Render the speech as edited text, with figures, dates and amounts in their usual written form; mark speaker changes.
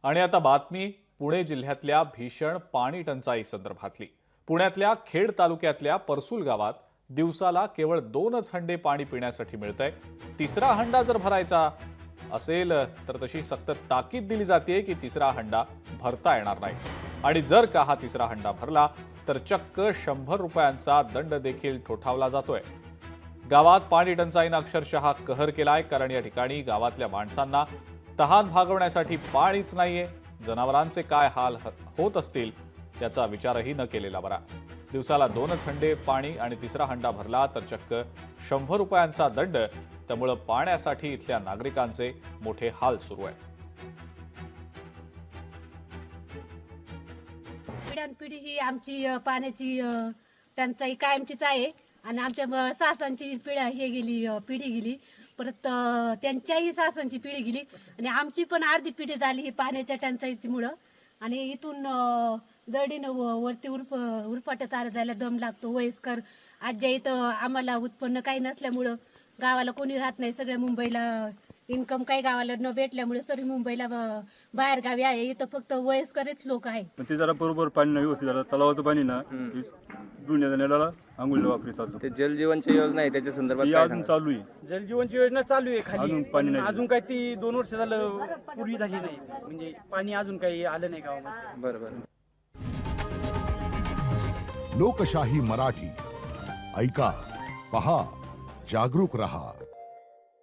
Speaker 1: आणि आता बातमी पुणे जिल्ह्यातल्या भीषण पाणी टंचाई संदर्भातली। पुण्यातल्या खेड तालुक्यातल्या परसूल गावात दिवसाला केवळ 2च हंडे पाणी पिण्यासाठी मिळतंय। तिसरा हंडा जर भरायचा असेल तर तशी सक्त ताकीद दिली जाते की तिसरा हंडा भरता येणार नाही आणि जर का हा तिसरा हंडा भरला तर चक्क 100 रुपयांचा दंड देखील ठोठावला जातोय। गावात पाणी टंचाईने अक्षरशः कहर केलाय, कारण या ठिकाणी गावातल्या माणसांना तहान भागवण्यासाठी पाणीच नाहीये। जनावरांचे काय हाल होत असतील याचा विचारही न केलेला बरा। दिवसाला 2च हंडे पाणी आणि तिसरा हंडा भरला तर चक्क 100 रुपयांचा दंड। त्यामुळे पाण्यासाठी इथल्या नागरिकांचे मोठे हाल सुरू आहेत।
Speaker 2: पिढ्यानपिढी ही आमची पाण्याची टंचाई कायमचीच आहे आणि आमच्या सासांची पिढी गेली, परत त्यांच्याही सासांची पिढी गेली आणि आमची पण अर्धी पिढी झाली ही पाण्याच्या टंचाईमुळं। आणि इथून दडीनं वरती उरपाट चालत जायला दम लागतो। वयस्कर आज्या इथं आम्हाला उत्पन्न काही नसल्यामुळं गावाला कोणी राहत नाही, सगळ्या मुंबईला इन्कम काही गावाला न भेटल्यामुळे सर्व मुंबईला बाहेर गावी आहे। इथं फक्त वयस्करच लोक आहे।
Speaker 3: ते जरा बरोबर पाणी नाही व्यवस्थित झालं, तलावाचं पाणी ना दुनिया नेल्याला आंघोळीला वापरतात।
Speaker 4: ते जलजीवनची योजना आहे त्याच्या संदर्भात काय
Speaker 3: अजून
Speaker 4: सांगाल?
Speaker 3: चालू आहे,
Speaker 5: जलजीवनची योजना चालू आहे खाली,
Speaker 3: अजून पाणी नाही.
Speaker 5: अजून काही ती 2 वर्ष झालं पूर्वी झाली नाही, म्हणजे पाणी अजून काही आलं नाही गावामध्ये।
Speaker 4: बरोबर।
Speaker 6: लोकशाही मराठी ऐका, पहा, जागरूक रहा।